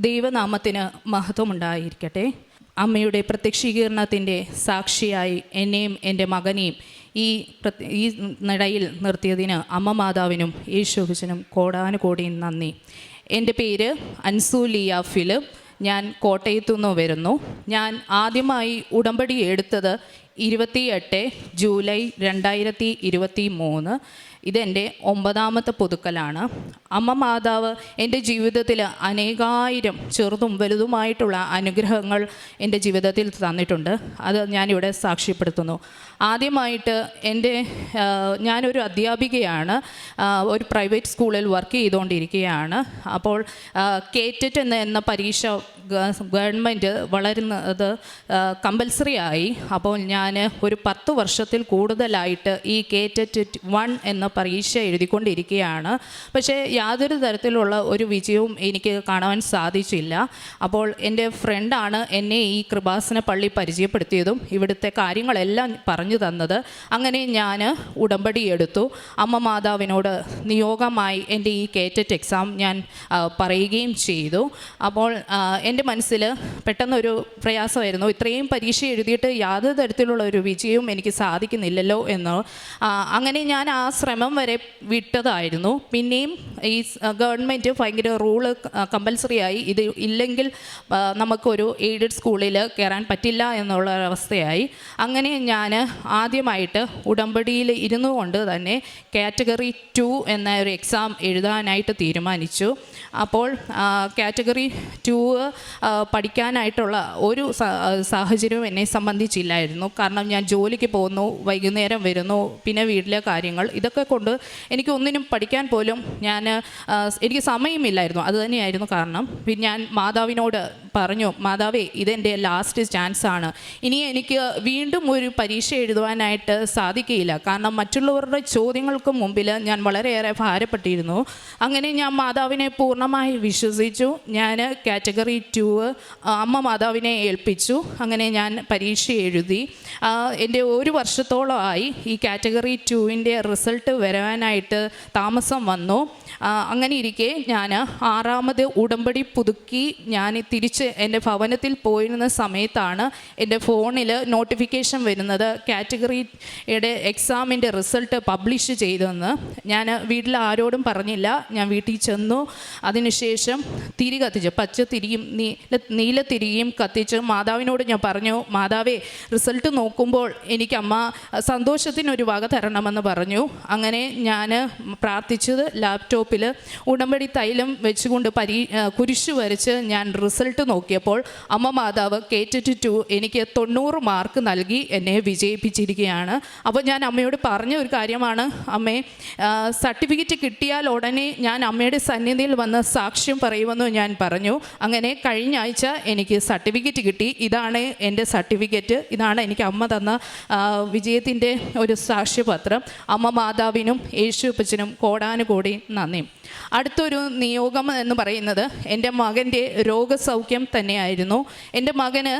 ദൈവനാമത്തിന് മഹത്വമുണ്ടായിരിക്കട്ടെ. അമ്മയുടെ പ്രത്യക്ഷീകരണത്തിൻ്റെ സാക്ഷിയായി എന്നെയും എൻ്റെ മകനെയും ഈ നടയിൽ നിർത്തിയതിന് അമ്മ മാതാവിനും യേശുവിനും കോടാനുകോടി നന്ദി. എൻ്റെ പേര് അൻസൂലിയ ഫിലിപ്പ്. ഞാൻ കോട്ടയത്തുനിന്ന് വരുന്നു. ഞാൻ ആദ്യമായി ഉടമ്പടി എടുത്തത് 28 ജൂലൈ 2023. ഇതെൻ്റെ 9ാമത്തെ പുതുക്കലാണ്. അമ്മ മാതാവ് എൻ്റെ ജീവിതത്തിൽ അനേകായിരം ചെറുതും വലുതുമായിട്ടുള്ള അനുഗ്രഹങ്ങൾ എൻ്റെ ജീവിതത്തിൽ തന്നിട്ടുണ്ട്. അത് ഞാനിവിടെ സാക്ഷ്യപ്പെടുത്തുന്നു. ആദ്യമായിട്ട് ഞാനൊരു അധ്യാപികയാണ്. ഒരു പ്രൈവറ്റ് സ്കൂളിൽ വർക്ക് ചെയ്തുകൊണ്ടിരിക്കുകയാണ്. അപ്പോൾ കേറ്ററ്റ് എന്ന പരീക്ഷ ഗവൺമെൻറ് വളരുന്നത് കമ്പൽസറി ആയി. അപ്പോൾ ഞാൻ ഒരു 10 വർഷത്തിൽ കൂടുതലായിട്ട് ഈ കേറ്ററ്റ് 1 എന്ന പരീക്ഷ എഴുതിക്കൊണ്ടിരിക്കുകയാണ്. പക്ഷേ യാതൊരു തരത്തിലുള്ള ഒരു വിജയവും എനിക്ക് കാണുവാൻ സാധിച്ചില്ല. അപ്പോൾ എൻ്റെ ഫ്രണ്ടാണ് എന്നെ ഈ കൃപാസന പള്ളി പരിചയപ്പെടുത്തിയതും ഇവിടുത്തെ കാര്യങ്ങളെല്ലാം പറഞ്ഞു തന്നത്. അങ്ങനെ ഞാൻ ഉടമ്പടി എടുത്തു. അമ്മ മാതാവിനോട് നിയോഗമായി എൻ്റെ ഈ കേറ്ററ്റ് എക്സാം ഞാൻ പറയുകയും ചെയ്തു. അപ്പോൾ എൻ്റെ മനസ്സിൽ പെട്ടെന്നൊരു പ്രയാസമായിരുന്നു. ഇത്രയും പരീക്ഷ എഴുതിയിട്ട് യാതൊരു തരത്തിലുള്ള ഒരു വിജയവും എനിക്ക് സാധിക്കുന്നില്ലല്ലോ എന്ന്. അങ്ങനെ ഞാൻ ആ ശ്രമം വരെ വിട്ടതായിരുന്നു. പിന്നെയും ഈ ഗവൺമെൻറ് ഭയങ്കര റൂള് കമ്പൽസറി ആയി. ഇത് ഇല്ലെങ്കിൽ നമുക്കൊരു എയ്ഡഡ് സ്കൂളിൽ കയറാൻ പറ്റില്ല എന്നുള്ള അവസ്ഥയായി. അങ്ങനെ ഞാൻ ആദ്യമായിട്ട് ഉടമ്പടിയിൽ ഇരുന്നു കൊണ്ട് തന്നെ കാറ്റഗറി 2 എന്ന ഒരു എക്സാം എഴുതാനായിട്ട് തീരുമാനിച്ചു. അപ്പോൾ കാറ്റഗറി 2 പഠിക്കാനായിട്ടുള്ള ഒരു സാഹചര്യവും എന്നെ സംബന്ധിച്ചില്ലായിരുന്നു. കാരണം ഞാൻ ജോലിക്ക് പോകുന്നു, വൈകുന്നേരം വരുന്നു, പിന്നെ വീട്ടിലെ കാര്യങ്ങൾ, ഇതൊക്കെ കൊണ്ട് എനിക്ക് ഒന്നിനും പഠിക്കാൻ പോലും എനിക്ക് സമയമില്ലായിരുന്നു. അതുതന്നെയായിരുന്നു കാരണം. പിന്നെ ഞാൻ മാതാവിനോട് പറഞ്ഞു, മാതാവേ, ഇതെൻ്റെ ലാസ്റ്റ് ചാൻസ് ആണ്. ഇനി എനിക്ക് വീണ്ടും ഒരു പരീക്ഷ എഴുതുവാനായിട്ട് സാധിക്കുകയില്ല. കാരണം മറ്റുള്ളവരുടെ ചോദ്യങ്ങൾക്ക് മുമ്പിൽ ഞാൻ വളരെയേറെ ഭാരപ്പെട്ടിരുന്നു. അങ്ങനെ ഞാൻ മാതാവിനെ പൂർണ്ണമായി വിശ്വസിച്ചു. ഞാൻ കാറ്റഗറി 2 അമ്മ മാതാവിനെ ഏൽപ്പിച്ചു. അങ്ങനെ ഞാൻ പരീക്ഷ എഴുതി. എൻ്റെ 1 വർഷത്തോളമായി ഈ കാറ്റഗറി 2ൻ്റെ റിസൾട്ട് വരാനായിട്ട് താമസം വന്നു. അങ്ങനെ ഇരിക്കെ ഞാൻ 6ാമത് ഉടമ്പടി പുതുക്കി ഞാൻ തിരിച്ച് എൻ്റെ ഭവനത്തിൽ പോയിരുന്ന സമയത്താണ് എൻ്റെ ഫോണിൽ നോട്ടിഫിക്കേഷൻ വരുന്നത് കാറ്റഗറിയുടെ എക്സാമിൻ്റെ റിസൾട്ട് പബ്ലിഷ് ചെയ്തെന്ന്. ഞാൻ വീട്ടിൽ ആരോടും പറഞ്ഞില്ല. ഞാൻ വീട്ടിൽ ചെന്നു. അതിനുശേഷം തിരി കത്തിച്ചു, പച്ച തിരിയും നീല തിരിയും കത്തിച്ച് മാതാവിനോട് ഞാൻ പറഞ്ഞു, മാതാവേ, റിസൾട്ട് നോക്കുമ്പോൾ എനിക്ക് അമ്മ സന്തോഷത്തിനൊരു വക തരണമെന്ന് പറഞ്ഞു. അങ്ങനെ ഞാൻ പ്രാർത്ഥിച്ചത് ലാപ്ടോപ്പിൽ ഉടമ്പടി തൈലം വെച്ചുകൊണ്ട് കുരിശ് വരച്ച് ഞാൻ റിസൾട്ട് നോക്കിയപ്പോൾ അമ്മ മാതാവ് കേറ്ററ്റ് 2 എനിക്ക് 90 മാർക്ക് നൽകി എന്നെ വിജയിപ്പിച്ചിരിക്കുകയാണ്. അപ്പോൾ ഞാൻ അമ്മയോട് പറഞ്ഞ ഒരു കാര്യമാണ്, അമ്മേ, സർട്ടിഫിക്കറ്റ് കിട്ടിയാൽ ഉടനെ ഞാൻ അമ്മയുടെ സന്നിധിയിൽ വന്ന് സാക്ഷ്യം പറയുമെന്ന് ഞാൻ പറഞ്ഞു. അങ്ങനെ കഴിഞ്ഞ ആഴ്ച എനിക്ക് സർട്ടിഫിക്കറ്റ് കിട്ടി. ഇതാണ് എൻ്റെ സർട്ടിഫിക്കറ്റ്. ഇതാണ് എനിക്ക് അമ്മ തന്ന വിജയത്തിൻ്റെ ഒരു സാക്ഷ്യപത്രം. അമ്മ മാതാവിനും യേശുപ്പച്ചനും കോടാനുകോടി നന്ദി. അടുത്തൊരു നിയോഗം എന്ന് പറയുന്നത് എൻ്റെ മകൻ്റെ രോഗസൗഖ്യം തന്നെയായിരുന്നു. എൻ്റെ മകന്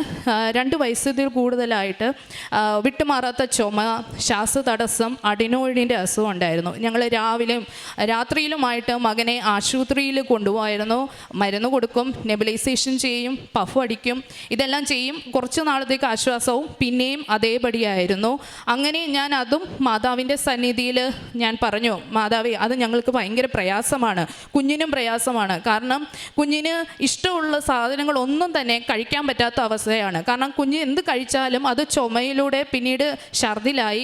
2 വയസ്സിൽ കൂടുതലായിട്ട് വിട്ടുമാറാത്ത ചുമ, ശ്വാസതടസ്സം, അഡിനോയിഡിൻ്റെ അസുഖം ഉണ്ടായിരുന്നു. ഞങ്ങൾ രാവിലെയും രാത്രിയിലുമായിട്ട് മകനെ ആശുപത്രിയിൽ കൊണ്ടുപോയിരുന്നു. മരുന്ന് കൊടുക്കും, നെബുലൈസേഷൻ ചെയ്യും, പഫ് അടിക്കും, ഇതെല്ലാം ചെയ്യും. കുറച്ച് നാളത്തേക്ക് ആശ്വാസവും പിന്നെയും അതേപടിയായിരുന്നു. അങ്ങനെ ഞാൻ അതും മാതാവിൻ്റെ സന്നിധിയിൽ ഞാൻ പറഞ്ഞു, മാതാവേ, അത് ഞങ്ങൾക്ക് ഭയങ്കര പ്രയാസമാണ്, കുഞ്ഞിനും പ്രയാസമാണ്. കാരണം കുഞ്ഞിന് ഇഷ്ടമുള്ള സാധനങ്ങളൊന്നും തന്നെ കഴിക്കാൻ പറ്റാത്ത അവസ്ഥയാണ്. കാരണം കുഞ്ഞ് എന്ത് കഴിച്ചാലും അത് ചുമയിലൂടെ പിന്നീട് ഛർദിലായി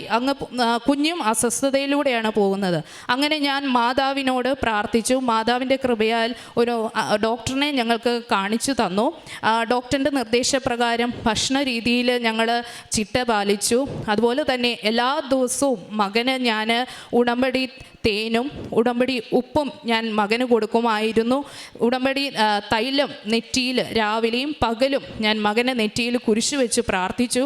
കുഞ്ഞും അസ്വസ്ഥതയിലൂടെയാണ് പോകുന്നത്. അങ്ങനെ ഞാൻ മാതാവിനോട് പ്രാർത്ഥിച്ചു. മാതാവിൻ്റെ കൃപയാൽ ഒരു ഡോക്ടറിനെ ഞങ്ങൾക്ക് കാണിച്ചു തന്നു. ഡോക്ടറിൻ്റെ നിർദ്ദേശപ്രകാരം ഭക്ഷണ രീതിയിൽ ഞങ്ങൾ ചിട്ട പാലിച്ചു. അതുപോലെ തന്നെ എല്ലാ ദിവസവും മകന് ഞാൻ ഉടമ്പടി തേനും ഉടമ്പടി ഉപ്പും ഞാൻ മകന് കൊടുക്കുമായിരുന്നു. ഉടമ്പടി തൈലം നെറ്റിയിൽ രാവിലെയും പകലും ഞാൻ മകനെ നെറ്റിയിൽ കുരിശ് വെച്ച് പ്രാർത്ഥിച്ചു.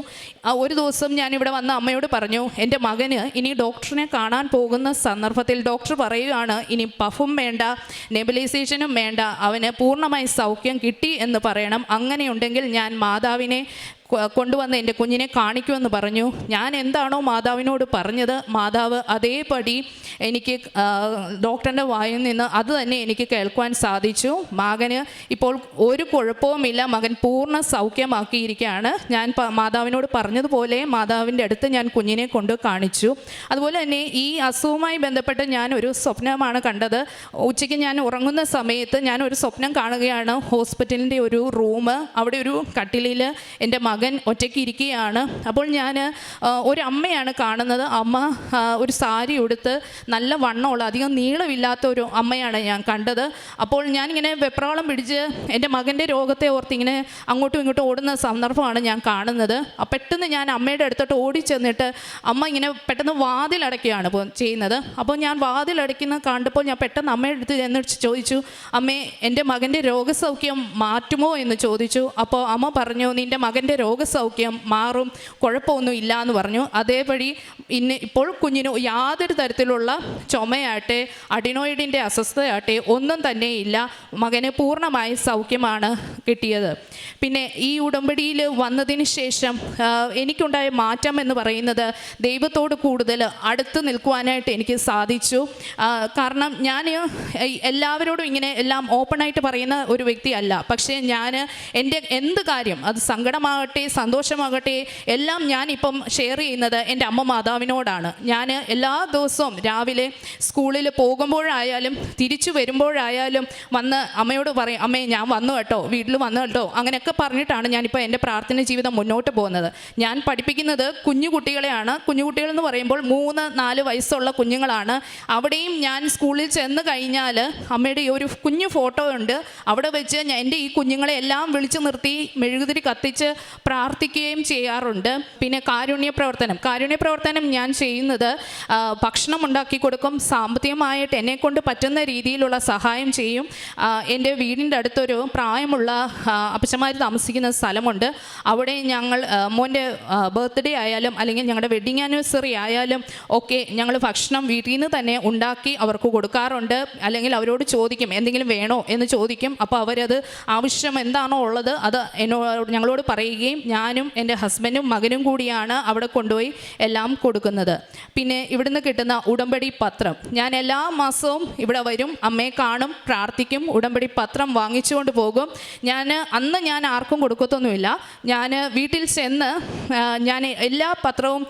ഒരു ദിവസം ഞാനിവിടെ വന്ന അമ്മയോട് പറഞ്ഞു, എൻ്റെ മകന് ഇനി ഡോക്ടറിനെ കാണാൻ പോകുന്ന സന്ദർഭത്തിൽ ഡോക്ടർ പറയുകയാണ്, ഇനി പഫും വേണ്ട, നെബുലൈസേഷനും വേണ്ട, അവന് പൂർണ്ണമായി സൗഖ്യം കിട്ടി എന്ന് പറയണം. അങ്ങനെയുണ്ടെങ്കിൽ ഞാൻ മാതാവിനെ കൊണ്ടുവന്ന് എൻ്റെ കുഞ്ഞിനെ കാണിക്കുമെന്ന് പറഞ്ഞു. ഞാൻ എന്താണോ മാതാവിനോട് പറഞ്ഞത്, മാതാവ് അതേപടി എനിക്ക് ഡോക്ടറിൻ്റെ വായിൽ നിന്ന് അത് തന്നെ എനിക്ക് കേൾക്കുവാൻ സാധിച്ചു. മകന് ഇപ്പോൾ ഒരു കുഴപ്പവുമില്ല, മകൻ പൂർണ്ണ സൗഖ്യമാക്കിയിരിക്കുകയാണ്. ഞാൻ മാതാവിനോട് പറഞ്ഞതുപോലെ മാതാവിൻ്റെ അടുത്ത് ഞാൻ കുഞ്ഞിനെ കൊണ്ട് കാണിച്ചു. അതുപോലെ തന്നെ ഈ അസുഖവുമായി ബന്ധപ്പെട്ട് ഞാൻ ഒരു സ്വപ്നമാണ് കണ്ടത്. ഉച്ചയ്ക്ക് ഞാൻ ഉറങ്ങുന്ന സമയത്ത് ഞാൻ ഒരു സ്വപ്നം കാണുകയാണ്. ഹോസ്പിറ്റലിൻ്റെ ഒരു റൂം, അവിടെ ഒരു കട്ടിലിൽ എൻ്റെ മകൻ ഒറ്റയ്ക്ക് ഇരിക്കുകയാണ്. അപ്പോൾ ഞാൻ ഒരു അമ്മയാണ് കാണുന്നത്. അമ്മ ഒരു സാരി ഉടുത്ത് നല്ല വണ്ണമുള്ള, അധികം നീളമില്ലാത്ത ഒരു അമ്മയാണ് ഞാൻ കണ്ടത്. അപ്പോൾ ഞാനിങ്ങനെ വെപ്രാളം പിടിച്ച് എൻ്റെ മകൻ്റെ രോഗത്തെ ഓർത്ത് ഇങ്ങനെ അങ്ങോട്ടും ഇങ്ങോട്ടും ഓടുന്ന സന്ദർഭമാണ് ഞാൻ കാണുന്നത്. പെട്ടെന്ന് ഞാൻ അമ്മയുടെ അടുത്തോട്ട് ഓടിച്ചെന്നിട്ട് അമ്മ ഇങ്ങനെ പെട്ടെന്ന് വാതിലടയ്ക്കുകയാണ് ചെയ്യുന്നത്. അപ്പോൾ ഞാൻ വാതിലടയ്ക്കുന്ന കണ്ടപ്പോൾ ഞാൻ പെട്ടെന്ന് അമ്മയുടെ അടുത്ത് ചെന്നിട്ട് ചോദിച്ചു, അമ്മേ എൻ്റെ മകൻ്റെ രോഗസൗഖ്യം മാറ്റുമോ എന്ന് ചോദിച്ചു. അപ്പോൾ അമ്മ പറഞ്ഞു, നിൻ്റെ മകൻ്റെ രോഗസൗഖ്യം മാറും, കുഴപ്പമൊന്നും ഇല്ല എന്ന് പറഞ്ഞു. അതേപടി ഇപ്പോൾ കുഞ്ഞിന് യാതൊരു തരത്തിലുള്ള ചുമയാട്ടെ അഡിനോയിഡിൻ്റെ അസ്വസ്ഥതയാട്ടെ ഒന്നും തന്നെ ഇല്ല. മകന് പൂർണ്ണമായി സൗഖ്യമാണ് കിട്ടിയത്. പിന്നെ ഈ ഉടമ്പടിയിൽ വന്നതിന് ശേഷം എനിക്കുണ്ടായ മാറ്റം എന്ന് പറയുന്നത് ദൈവത്തോട് കൂടുതൽ അടുത്ത് നിൽക്കുവാനായിട്ട് എനിക്ക് സാധിച്ചു. കാരണം ഞാൻ എല്ലാവരോടും ഇങ്ങനെ എല്ലാം ഓപ്പണായിട്ട് പറയുന്ന ഒരു വ്യക്തിയല്ല. പക്ഷേ ഞാൻ എൻ്റെ എന്ത് കാര്യം, അത് സങ്കടമാകട്ടെ സന്തോഷമാകട്ടെ, എല്ലാം ഞാനിപ്പം ഷെയർ ചെയ്യുന്നത് എൻ്റെ അമ്മ മാതാവിനോടാണ്. ഞാൻ എല്ലാ ദിവസവും രാവിലെ സ്കൂളിൽ പോകുമ്പോഴായാലും തിരിച്ചു വരുമ്പോഴായാലും വന്ന് അമ്മയോട് പറയും, അമ്മേ ഞാൻ വന്നു കേട്ടോ, വീട്ടിൽ വന്നു കേട്ടോ, അങ്ങനെയൊക്കെ പറഞ്ഞിട്ടാണ് ഞാനിപ്പോൾ എൻ്റെ പ്രാർത്ഥന ജീവിതം മുന്നോട്ട് പോകുന്നത്. ഞാൻ പഠിപ്പിക്കുന്നത് കുഞ്ഞു കുട്ടികളെയാണ്. കുഞ്ഞുകുട്ടികൾ എന്ന് പറയുമ്പോൾ 3-4 വയസ്സുള്ള കുഞ്ഞുങ്ങളാണ്. അവിടെയും ഞാൻ സ്കൂളിൽ ചെന്ന് കഴിഞ്ഞാൽ അമ്മയുടെ ഈ ഒരു കുഞ്ഞു ഫോട്ടോ ഉണ്ട്, അവിടെ വെച്ച് എൻ്റെ ഈ കുഞ്ഞുങ്ങളെ എല്ലാം വിളിച്ചു നിർത്തി മെഴുകുതിരി കത്തിച്ച് പ്രാർത്ഥിക്കുകയും ചെയ്യാറുണ്ട്. പിന്നെ കാരുണ്യ പ്രവർത്തനം ഞാൻ ചെയ്യുന്നത് ഭക്ഷണം ഉണ്ടാക്കി കൊടുക്കും, സാമ്പത്തികമായിട്ട് എന്നെക്കൊണ്ട് പറ്റുന്ന രീതിയിലുള്ള സഹായം ചെയ്യും. എൻ്റെ വീടിൻ്റെ അടുത്തൊരു പ്രായമുള്ള അപ്പച്ചന്മാർ താമസിക്കുന്ന സ്ഥലമുണ്ട്. അവിടെ ഞങ്ങൾ മോൻ്റെ ബർത്ത്ഡേ ആയാലും അല്ലെങ്കിൽ ഞങ്ങളുടെ വെഡ്ഡിങ് ആനിവേഴ്സറി ആയാലും ഒക്കെ ഞങ്ങൾ ഭക്ഷണം വീട്ടിൽ നിന്ന് തന്നെ ഉണ്ടാക്കി അവർക്ക് കൊടുക്കാറുണ്ട്. അല്ലെങ്കിൽ അവരോട് ചോദിക്കും എന്തെങ്കിലും വേണോ എന്ന് ചോദിക്കും. അപ്പോൾ അവരത് ആവശ്യം എന്താണോ ഉള്ളത് അത് ഞങ്ങളോട് പറയുകയും ഞാനും എൻ്റെ ഹസ്ബൻഡും മകനും കൂടിയാണ് അവിടെ കൊണ്ടുപോയി എല്ലാം കൊടുക്കുന്നത്. പിന്നെ ഇവിടുന്ന് കിട്ടുന്ന ഉടമ്പടി പത്രം, ഞാൻ എല്ലാ മാസവും ഇവിടെ വരും, അമ്മയെ കാണും, പ്രാർത്ഥിക്കും, ഉടമ്പടി പത്രം വാങ്ങിച്ചുകൊണ്ട് പോകും. അന്ന് ഞാൻ ആർക്കും കൊടുക്കത്തൊന്നുമില്ല. ഞാൻ വീട്ടിൽ ചെന്ന് ഞാൻ എല്ലാ പത്രവും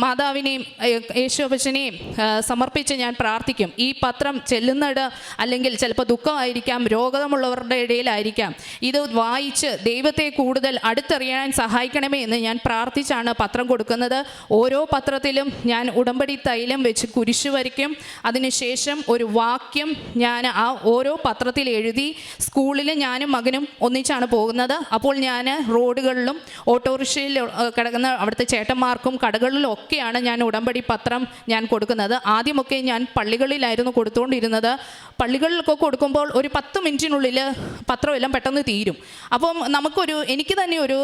മാതാവിനെയും യേശുവച്ചനെയും സമർപ്പിച്ച് ഞാൻ പ്രാർത്ഥിക്കും. ഈ പത്രം ചെല്ലുന്നിട അല്ലെങ്കിൽ ചിലപ്പോൾ ദുഃഖമായിരിക്കാം, രോഗമുള്ളവരുടെ ഇടയിലായിരിക്കാം, ഇത് വായിച്ച് ദൈവത്തെ കൂടുതൽ അടുത്തറിയാൻ സഹായിക്കണമേ എന്ന് ഞാൻ പ്രാർത്ഥിച്ചാണ് പത്രം കൊടുക്കുന്നത്. ഓരോ പത്രത്തിലും ഞാൻ ഉടമ്പടി തൈലം വെച്ച് കുരിശു വരയ്ക്കും. അതിനുശേഷം ഒരു വാക്യം ഞാൻ ആ ഓരോ പത്രത്തിൽ എഴുതി സ്കൂളിൽ ഞാനും മകനും ഒന്നിച്ചാണ് പോകുന്നത്. അപ്പോൾ ഞാൻ റോഡുകളിലും ഓട്ടോറിക്ഷയിൽ കിടക്കുന്ന അവിടുത്തെ ചേട്ടന്മാർക്കും കടകളിലും ഒക്കെയാണ് ഞാൻ ഉടമ്പടി പത്രം ഞാൻ കൊടുക്കുന്നത്. ആദ്യമൊക്കെ ഞാൻ പള്ളികളിലായിരുന്നു കൊടുത്തുകൊണ്ടിരുന്നത്. പള്ളികളിലൊക്കെ കൊടുക്കുമ്പോൾ ഒരു 10 മിനിറ്റിനുള്ളിൽ പത്രമെല്ലാം പെട്ടെന്ന് തീരും. അപ്പം എനിക്ക് തന്നെ ഒരു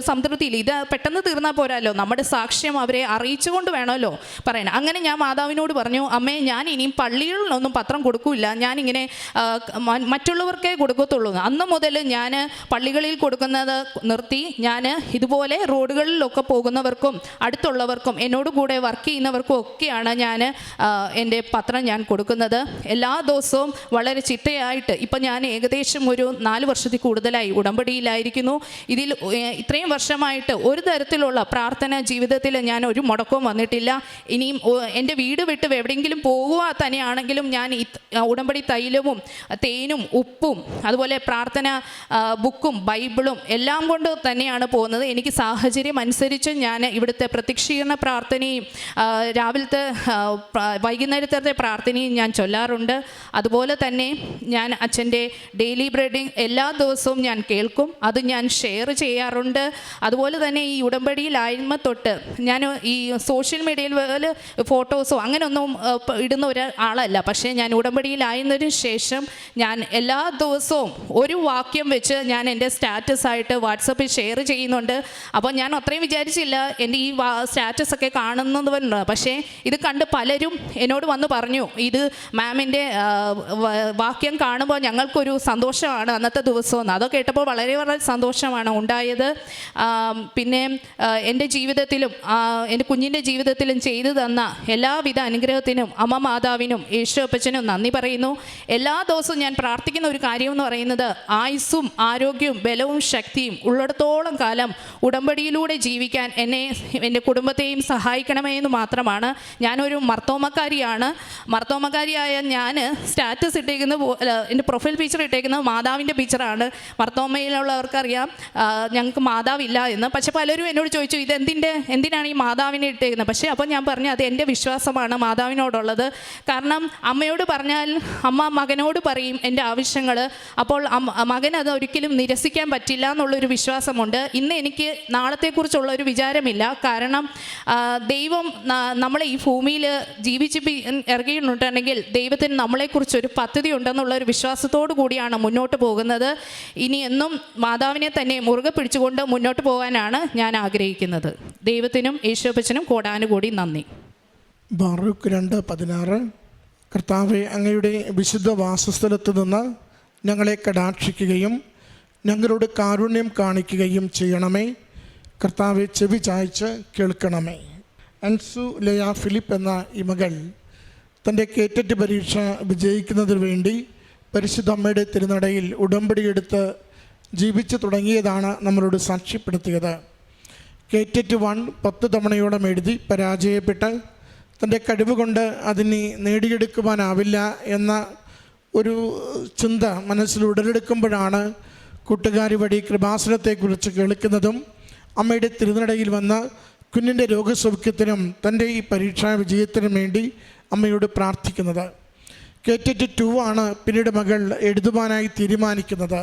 സംതൃപ്തിയില്ല. ഇത് പെട്ടെന്ന് തീർന്നാൽ പോരാല്ലോ, നമ്മുടെ സാക്ഷ്യം അവരെ അറിയിച്ചുകൊണ്ട് വേണമല്ലോ പറയാൻ. അങ്ങനെ ഞാൻ മാതാവിനോട് പറഞ്ഞു, അമ്മേ ഞാൻ ഇനിയും പള്ളികളിലൊന്നും പത്രം കൊടുക്കില്ല, ഞാനിങ്ങനെ മറ്റുള്ളവർക്കേ കൊടുക്കത്തുള്ളൂ. അന്ന് മുതൽ ഞാൻ പള്ളികളിൽ കൊടുക്കുന്നത് നിർത്തി. ഞാൻ ഇതുപോലെ റോഡുകളിലൊക്കെ പോകുന്നവർക്കും അടുത്തുള്ളവർക്കും എന്നോട് കൂടെ വർക്ക് ചെയ്യുന്നവർക്കും ഒക്കെയാണ് ഞാൻ എൻ്റെ പത്രം ഞാൻ കൊടുക്കുന്നത്. എല്ലാ ദിവസവും വളരെ ചിട്ടയായിട്ട് ഇപ്പം ഞാൻ ഏകദേശം ഒരു 4 വർഷത്തിൽ കൂടുതലായി ഉടമ്പടിയിലായിരിക്കുന്നു. ഇതിൽ ഇത്രയും വർഷമായിട്ട് ഒരു തരത്തിലുള്ള പ്രാർത്ഥന ജീവിതത്തിൽ ഞാൻ ഒരു മുടക്കവും വന്നിട്ടില്ല. ഇനിയും എൻ്റെ വീട് വിട്ട് എവിടെയെങ്കിലും പോകുക തന്നെയാണെങ്കിലും ഞാൻ ഉടമ്പടി തൈലവും തേനും ഉപ്പും അതുപോലെ പ്രാർത്ഥന ബുക്കും ബൈബിളും എല്ലാം കൊണ്ട് തന്നെയാണ് പോകുന്നത്. എനിക്ക് സാഹചര്യം അനുസരിച്ച് ഞാൻ ഇവിടുത്തെ പ്രത്യക്ഷീകരണ പ്രാർത്ഥനയും രാവിലത്തെ വൈകുന്നേരത്തെ പ്രാർത്ഥനയും ഞാൻ ചൊല്ലാറുണ്ട്. അതുപോലെ തന്നെ ഞാൻ അച്ഛൻ്റെ ഡെയിലി ബ്രെഡിങ് എല്ലാ ദിവസവും ഞാൻ കേൾക്കും, അത് ഞാൻ ഷെയർ ചെയ്യാറുണ്ട്. അതുപോലെ തന്നെ ഈ ഉടമ്പടിയിലായ്മ തൊട്ട് ഞാൻ ഈ സോഷ്യൽ മീഡിയയിൽ ഫോട്ടോസോ അങ്ങനെയൊന്നും ഇടുന്ന ഒരാളല്ല. പക്ഷേ ഞാൻ ഉടമ്പടിയിലായതിനു ശേഷം ഞാൻ എല്ലാ ദിവസവും ഒരു വാക്യം വെച്ച് ഞാൻ എൻ്റെ സ്റ്റാറ്റസായിട്ട് വാട്സപ്പിൽ ഷെയർ ചെയ്യുന്നുണ്ട്. അപ്പോൾ ഞാൻ അത്രയും വിചാരിച്ചില്ല എൻ്റെ ഈ സ്റ്റാറ്റസൊക്കെ കാണുന്നതുകൊണ്ട്. പക്ഷേ ഇത് കണ്ട് പലരും എന്നോട് വന്ന് പറഞ്ഞു, ഇത് മാമിൻ്റെ വാക്യം കാണുമ്പോൾ ഞങ്ങൾക്കൊരു സന്തോഷമാണ് അന്നത്തെ ദിവസമെന്ന്. അതൊക്കെ കേട്ടപ്പോൾ വളരെ വളരെ സന്തോഷമാണ് ഉണ്ടായത്. പറയുന്നത്. പിന്നെ എൻ്റെ ജീവിതത്തിലും എൻ്റെ കുഞ്ഞിൻ്റെ ജീവിതത്തിലും ചെയ്തു തന്ന എല്ലാവിധ അനുഗ്രഹത്തിനും അമ്മ മാതാവിനും യേശു അപ്പച്ചനും നന്ദി പറയുന്നു. എല്ലാ ദിവസവും ഞാൻ പ്രാർത്ഥിക്കുന്ന ഒരു കാര്യമെന്ന് പറയുന്നത് ആയുസ്സും ആരോഗ്യവും ബലവും ശക്തിയും ഉള്ളിടത്തോളം കാലം ഉടമ്പടിയിലൂടെ ജീവിക്കാൻ എന്നെ എൻ്റെ കുടുംബത്തെയും സഹായിക്കണമേ എന്ന് മാത്രമാണ്. ഞാനൊരു മർത്തോമക്കാരിയാണ്. മർത്തോമക്കാരിയായ ഞാൻ സ്റ്റാറ്റസ് ഇട്ടേക്കുന്നത്, എൻ്റെ പ്രൊഫൈൽ പിക്ചർ ഇട്ടേക്കുന്നത് മാതാവിൻ്റെ പിക്ചറാണ്. മർത്തോമയിലുള്ളവർക്കറിയാം ഞങ്ങൾക്ക് മാതാവില്ല എന്ന്. പക്ഷെ പലരും എന്നോട് ചോദിച്ചു എന്തിനാണ് ഈ മാതാവിനെ ഇട്ടേക്കുന്നത്. പക്ഷേ അപ്പോൾ ഞാൻ പറഞ്ഞു അത് എൻ്റെ വിശ്വാസമാണ് മാതാവിനോടുള്ളത്. കാരണം അമ്മയോട് പറഞ്ഞാൽ അമ്മ മകനോട് പറയും എൻ്റെ ആവശ്യങ്ങൾ. അപ്പോൾ മകൻ അത് ഒരിക്കലും നിരസിക്കാൻ പറ്റില്ല എന്നുള്ളൊരു വിശ്വാസമുണ്ട്. ഇന്ന് എനിക്ക് നാളത്തെക്കുറിച്ചുള്ളൊരു വിചാരമില്ല. കാരണം ദൈവം നമ്മളെ ഈ ഭൂമിയിൽ ജീവിച്ച് ഇറങ്ങിയിട്ടുണ്ടെങ്കിൽ ദൈവത്തിന് നമ്മളെക്കുറിച്ചൊരു പദ്ധതി ഉണ്ടെന്നുള്ളൊരു വിശ്വാസത്തോടു കൂടിയാണ് മുന്നോട്ട് പോകുന്നത്. ഇനി എന്നും മാതാവിനെ തന്നെ മുറുകെ പിടിച്ചുകൊണ്ട് മുന്നോട്ട് പോകാനാണ് ഞാൻ ആഗ്രഹിക്കുന്നത്. ദൈവത്തിനും യേശുപ്പച്ചനും കോടാനുകൂടി നന്ദി. ബാറൂക്ക് 2:16 കർത്താവെ, അങ്ങയുടെ വിശുദ്ധ വാസസ്ഥലത്ത് നിന്ന് ഞങ്ങളെ കടാക്ഷിക്കുകയും ഞങ്ങളോട് കാരുണ്യം കാണിക്കുകയും ചെയ്യണമേ. കർത്താവെ, ചെവി ചായ്ച്ച് കേൾക്കണമേ. അൻസു ലയ ഫിലിപ്പ് എന്ന ഈ മകൾ തൻ്റെ കേറ്ററ്റ് പരീക്ഷ വിജയിക്കുന്നതിന് വേണ്ടി പരിശുദ്ധ അമ്മയുടെ തിരുനടയിൽ ഉടമ്പടിയെടുത്ത് ജീവിച്ചു തുടങ്ങിയതാണ് നമ്മളോട് സാക്ഷ്യപ്പെടുത്തിയത്. കേറ്ററ്റ് 1 10 തവണയോളം എഴുതി പരാജയപ്പെട്ട് തൻ്റെ കഴിവ് കൊണ്ട് അതിനെ നേടിയെടുക്കുവാനാവില്ല എന്ന ഒരു ചിന്ത മനസ്സിൽ ഉടലെടുക്കുമ്പോഴാണ് കൂട്ടുകാരി വഴി കൃപാസനത്തെക്കുറിച്ച് കേൾക്കുന്നതും അമ്മയുടെ തിരുനടയിൽ വന്ന് കുഞ്ഞിൻ്റെ രോഗസൗഖ്യത്തിനും തൻ്റെ ഈ പരീക്ഷാ വിജയത്തിനും വേണ്ടി അമ്മയോട് പ്രാർത്ഥിക്കുന്നത്. കേറ്ററ്റ് 2 ആണ് പിന്നീട് മകൾ എഴുതുവാനായി തീരുമാനിക്കുന്നത്.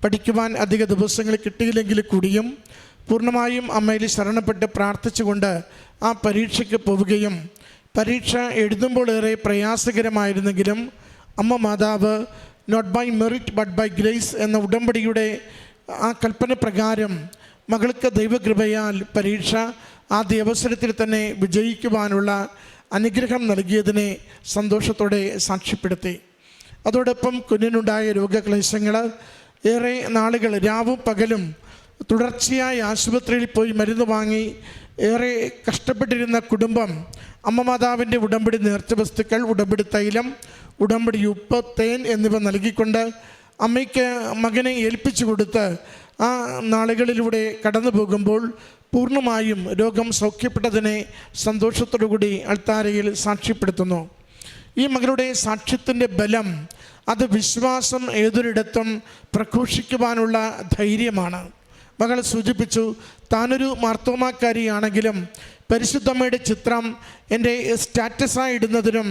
പഠിക്കുവാൻ അധിക ദിവസങ്ങൾ കിട്ടിയില്ലെങ്കിൽ കൂടിയും പൂർണ്ണമായും അമ്മയിൽ ശരണപ്പെട്ട് പ്രാർത്ഥിച്ചുകൊണ്ട് ആ പരീക്ഷയ്ക്ക് പോവുകയും പരീക്ഷ എഴുതുമ്പോൾ ഏറെ പ്രയാസകരമായിരുന്നെങ്കിലും അമ്മ മാതാവ് not by merit but by grace എന്ന ഉടമ്പടിയുടെ ആ കൽപ്പന പ്രകാരം മകൾക്ക് ദൈവകൃപയാൽ പരീക്ഷ ആദ്യ അവസരത്തിൽ തന്നെ വിജയിക്കുവാനുള്ള അനുഗ്രഹം നൽകിയതിനെ സന്തോഷത്തോടെ സാക്ഷ്യപ്പെടുത്തി. അതോടൊപ്പം കുഞ്ഞിനുണ്ടായ രോഗക്ലേശങ്ങൾ ഏറെ നാളുകൾ രാവും പകലും തുടർച്ചയായി ആശുപത്രിയിൽ പോയി മരുന്ന് വാങ്ങി ഏറെ കഷ്ടപ്പെട്ടിരുന്ന കുടുംബം അമ്മ മാതാവിൻ്റെ ഉടമ്പടി നേർച്ച വസ്തുക്കൾ, ഉടമ്പടി തൈലം, ഉടമ്പടി ഉപ്പ്, തേൻ എന്നിവ നൽകിക്കൊണ്ട് അമ്മയ്ക്ക് മകനെ ഏൽപ്പിച്ചു കൊടുത്ത് ആ നാളുകളിലൂടെ കടന്നു പോകുമ്പോൾ പൂർണ്ണമായും രോഗം സൗഖ്യപ്പെട്ടതിനെ സന്തോഷത്തോടുകൂടി അൾത്താരയിൽ സാക്ഷ്യപ്പെടുത്തുന്നു. ഈ മകളുടെ സാക്ഷ്യത്തിൻ്റെ ബലം അത് വിശ്വാസം ഏതൊരിടത്തും പ്രഘോഷിക്കുവാനുള്ള ധൈര്യമാണ്. മകൾ സൂചിപ്പിച്ചു, താനൊരു മാർത്തോമാക്കാരിയാണെങ്കിലും പരിശുദ്ധമ്മയുടെ ചിത്രം എൻ്റെ സ്റ്റാറ്റസായി ഇടുന്നതിനും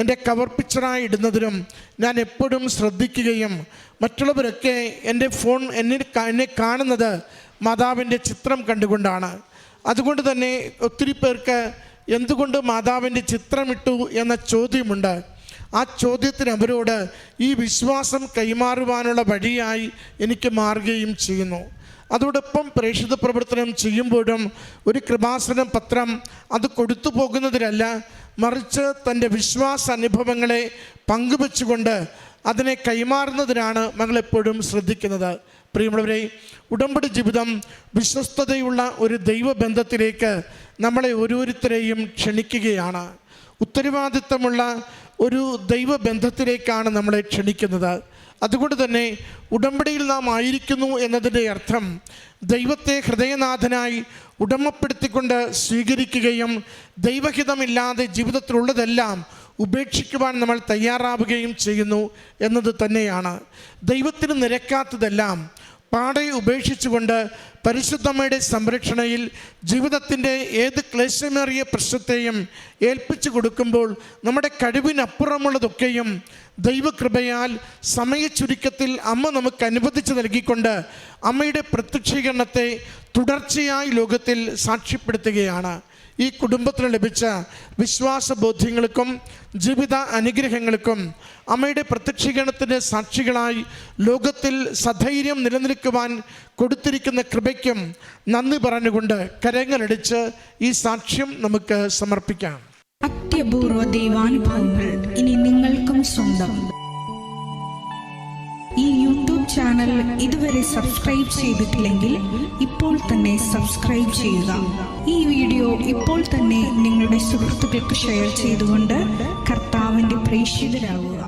എൻ്റെ കവർ പിക്ചറായി ഇടുന്നതിനും ഞാൻ എപ്പോഴും ശ്രദ്ധിക്കുകയും മറ്റുള്ളവരൊക്കെ എൻ്റെ ഫോൺ എന്നെ കാണുന്നത് മാതാവിൻ്റെ ചിത്രം കണ്ടുകൊണ്ടാണ്. അതുകൊണ്ട് തന്നെ ഒത്തിരി പേർക്ക് എന്തുകൊണ്ട് മാതാവിൻ്റെ ചിത്രമിട്ടു എന്ന ചോദ്യമുണ്ട്. ആ ചോദ്യത്തിന് അവരോട് ഈ വിശ്വാസം കൈമാറുവാനുള്ള വഴിയായി എനിക്ക് മാറുകയും ചെയ്യുന്നു. അതോടൊപ്പം പ്രേക്ഷിത പ്രവർത്തനം ചെയ്യുമ്പോഴും ഒരു കൃപാസനം പത്രം അത് കൊടുത്തു പോകുന്നതിലല്ല, മറിച്ച് തൻ്റെ വിശ്വാസ അനുഭവങ്ങളെ പങ്കുവെച്ചുകൊണ്ട് അതിനെ കൈമാറുന്നതിനാണ് മകളെപ്പോഴും ശ്രദ്ധിക്കുന്നത്. പ്രിയമുള്ളവരെ, ഉടമ്പടി ജീവിതം വിശ്വസ്തതയുള്ള ഒരു ദൈവബന്ധത്തിലേക്ക് നമ്മളെ ഓരോരുത്തരെയും ക്ഷണിക്കുകയാണ്. ഉത്തരവാദിത്തമുള്ള ഒരു ദൈവബന്ധത്തിലേക്കാണ് നമ്മളെ ക്ഷണിക്കുന്നത്. അതുകൊണ്ട് തന്നെ ഉടമ്പടിയിൽ നാം ആയിരിക്കുന്നു എന്നതിൻ്റെ അർത്ഥം ദൈവത്തെ ഹൃദയനാഥനായി ഉടമപ്പെടുത്തിക്കൊണ്ട് സ്വീകരിക്കുകയും ദൈവഹിതമില്ലാതെ ജീവിതത്തിലുള്ളതെല്ലാം ഉപേക്ഷിക്കുവാൻ നമ്മൾ തയ്യാറാവുകയും ചെയ്യുന്നു എന്നത് തന്നെയാണ്. ദൈവത്തിന് നിരക്കാത്തതെല്ലാം പാടെ ഉപേക്ഷിച്ചുകൊണ്ട് പരിശുദ്ധമ്മയുടെ സംരക്ഷണയിൽ ജീവിതത്തിൻ്റെ ഏത് ക്ലേശമേറിയ പ്രശ്നത്തെയും ഏൽപ്പിച്ചു കൊടുക്കുമ്പോൾ നമ്മുടെ കഴിവിനപ്പുറമുള്ളതൊക്കെയും ദൈവകൃപയാൽ സമയച്ചുരുക്കത്തിൽ അമ്മ നമുക്ക് അനുവദിച്ച് നൽകിക്കൊണ്ട് അമ്മയുടെ പ്രത്യക്ഷീകരണത്തെ തുടർച്ചയായി ലോകത്തിൽ സാക്ഷ്യപ്പെടുത്തുകയാണ്. ഈ കുടുംബത്തിന് ലഭിച്ച വിശ്വാസബോധ്യങ്ങൾക്കും ജീവിത അനുഗ്രഹങ്ങൾക്കും അമ്മയുടെ പ്രത്യക്ഷീകരണത്തിൻ്റെ സാക്ഷികളായി ലോകത്തിൽ സധൈര്യം നിലനിൽക്കുവാൻ കൊടുത്തിരിക്കുന്ന കൃപയ്ക്കും നന്ദി പറഞ്ഞുകൊണ്ട് കരങ്ങളടിച്ച് ഈ സാക്ഷ്യം നമുക്ക് സമർപ്പിക്കാം. അത്യപൂർവ ദൈവാനുഭവങ്ങൾ ഇനി നിങ്ങൾക്കും സ്വന്തം. ഈ യൂട്യൂബ് ചാനൽ ഇതുവരെ സബ്സ്ക്രൈബ് ചെയ്തിട്ടില്ലെങ്കിൽ ഇപ്പോൾ തന്നെ സബ്സ്ക്രൈബ് ചെയ്യുക. ഈ വീഡിയോ ഇപ്പോൾ തന്നെ നിങ്ങളുടെ സുഹൃത്തുക്കൾക്ക് ഷെയർ ചെയ്തുകൊണ്ട് കർത്താവിൻ്റെ പ്രേക്ഷിതരാകുക.